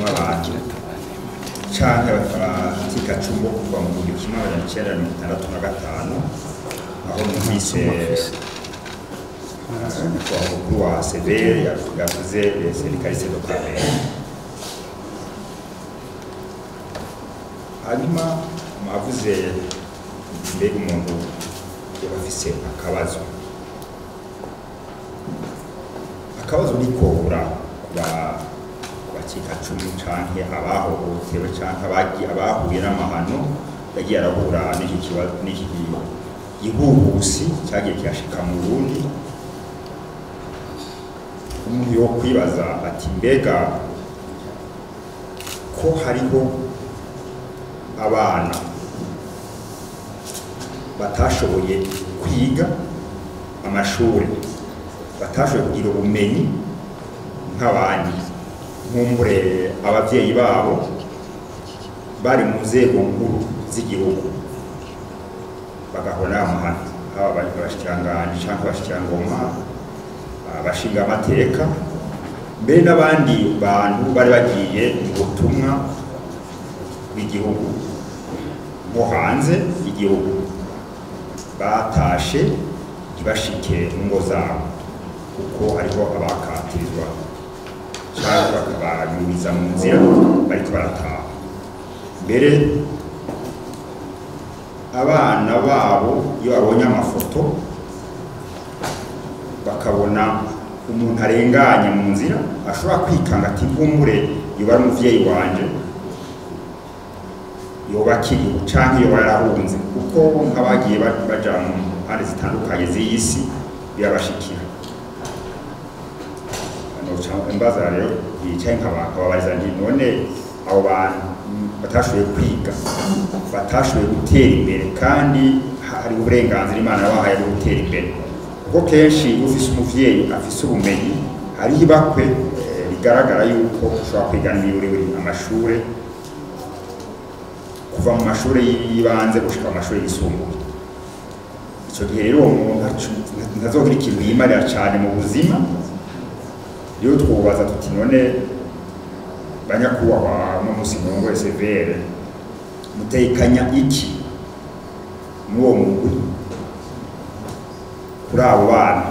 abantu canke abacikacumu kuva mu 1965 aho numvise umukuru wa Severe yavuze syndikaliste do Kamenge. Hanyuma mwavuze mbega umuntu yabafise akabazo nikobura kubacikacumu canke abahohotewe canke abahuye n'amahano yagiye arahura n'iki gihuhusi cyagiye kirashika mu Burundi. Umuntu yo kwibaza ati mbega ko hariho abana batashoboye kwiga amashuri, batashoboye kugira ubumenyi nk'abandi, nkumbure abavyeyi babo bari mu nzego nkuru z'igihugu bagahona amahano, haba abashikiranganje canke abashikirangoma, abashinga amateka, mbere n'abandi bantu bari bagiye mu butumwa bw'igihugu bo hanze y'igihugu, batashe ntibashike mu ngo zabo kuko hariho abakatirizwa cyangwa bakabanyumiza mu nzira bariko barataha. Mbere abana babo iyo babonye amafoto bakabona umuntu arenganye mu nzira ashobora kwikanga ati nkumbure yoba ari umuvyeyi wanje, yoba akiriho canke yoba yarahunze, kuko nk'abagiye baja mu mpande zitandukanye z'isi birabashikira. Imbaza rero yicaye nk'ababariza nti none abo bantu batashoboye kwiga, batashoboye gutera imbere, kandi hari uburenganzira Imana yabahaye bwo gutera imbere, kuko kenshi ufise umuvyeyi afise ubumenyi hariho ibakwe bigaragara yuko ushobora kwiga n'iburi amashure kuva mu mashuri y'ibanze gushika mu mashuri yisumbuye. Ico gihe rero umuntu ntazogira ikintu yimarira cane mu buzima. Rero twubaza tuti none banyakubahwa n'umusi Murongwe Severe mutekanya iki n'uwo mugwi kuri abo bana,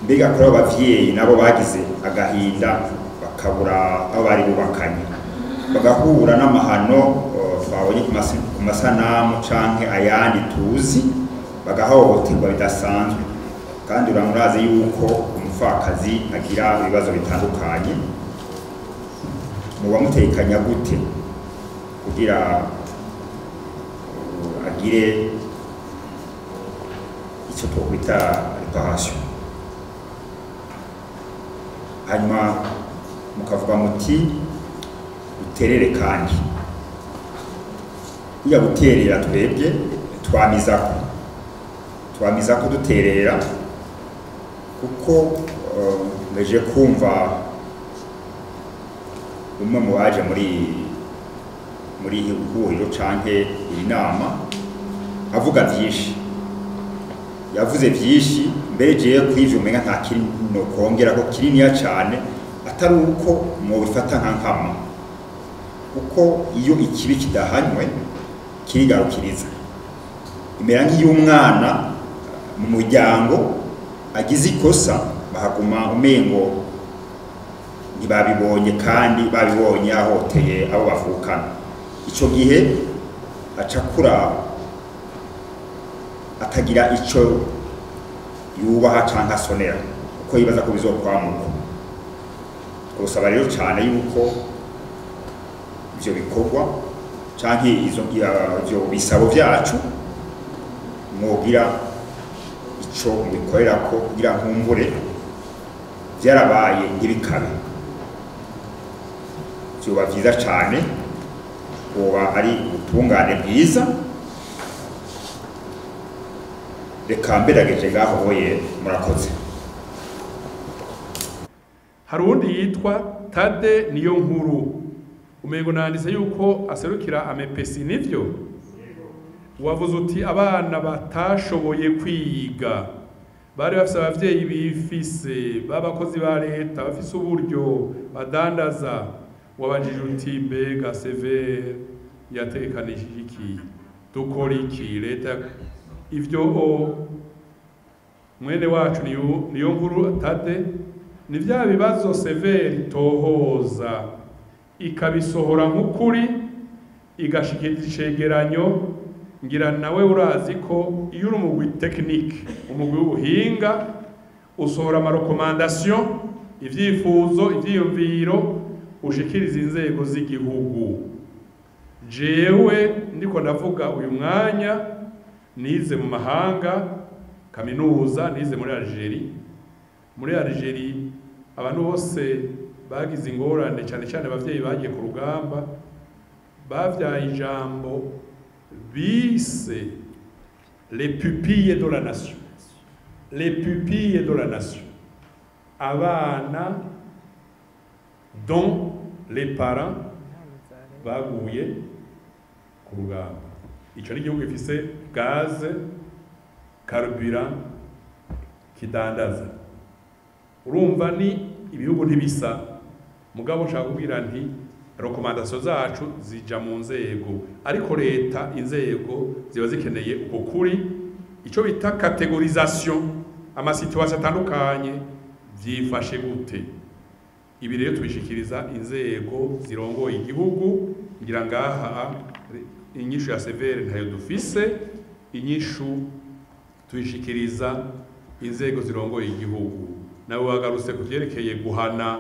mbega kuri abo bavyeyi nabo bagize agahinda bakabura abo bari bubakanye, bagahura n'amahano twabonye ku masanamu canke ayandi tuzi, bagahohoterwa bidasanzwe. Kandi uramurazi yuko umupfakazi agira ibibazo bitandukanye. Muba mutekanya gute kugira agire icyo twokwita reparation? Hanyuma mukavuga muti uterere, kandi iya guterera twebwe twamizako duterera, kuko meje kumva umwe mu baje muri ihuriro canke iri nama avuga vyinshi, yavuze vyinshi, mbere jewe kwivyo umenga nta kintu kongera ko kininiya cane, atari uko mwobifata nka nkama, kuko iyo ikibi kidahanywe kirigarukiriza. Imera nk'iy'umwana mu muryango agize ikosa bahaguma umengo ntibabibonye, kandi babibonye ahoteye abo bavukana. Ico gihe acakura atagira ico yubaha canke asonera, kuko yibaza ko bizokwamuka. Twosaba rero cane yuko ivyo bikorwa canke ivyo bisabo vyacu mwogira ico mubikorerako kugira nkumbure vyarabaye ntibikabe. Vyoba vyiza cane, woba ari ubutungane bwiza. Reka mberageje ngaho boye, murakoze. Hari uwundi yitwa Tade Niyonkuru, umengo nanditse yuko aserukira amepesi, nivyo? Wavuze uti abana batashoboye kwiga bari bafise abavyeyi bifise b'abakozi ba leta bafise uburyo badandaza, wabajije uti mbega severe yatekanishije iki dukora iki leta ivyo mwene wacu niyo nkuru Tade ni vya bibazo severe itohoza ikabisohora nk'ukuri igashikiriza icegeranyo ngira nawe urazi ko iyo uri umugwi technique umugwi w'ubuhinga usohora amarekomandation ivyifuzo ivyiyumviro ushikiriza inzego z'igihugu. Jewe ndiko ndavuga uyu mwanya nize mu mahanga kaminuza nize muri Algeria. Muri Algeria abantu bose bagize ingorane cyane cyane abavyeyi bagiye ku rugamba bavyaye ijambo bise les pupilles de la nation. Les pupilles de la nation. Abana dont les parents baguye ku rugamba. Ico ni igihugu gifise gaze, carburant, kidandaza. Urumva ni ibihugu ntibisa. Mugabo nshaka kubwira nti rekomandasiyo zacu zija mu nzego, ariko leta inzego ziba zikeneye uko kuri ico bita categorisation amasituasiyo atandukanye vyifashe gute. Ibi rero tubishikiriza inzego zirongoye igihugu, ngira ngaha inyishu ya severe ntayo dufise, inyishu tubishikiriza inzego zirongoye igihugu. Nawe wagarutse kuvyerekeye guhana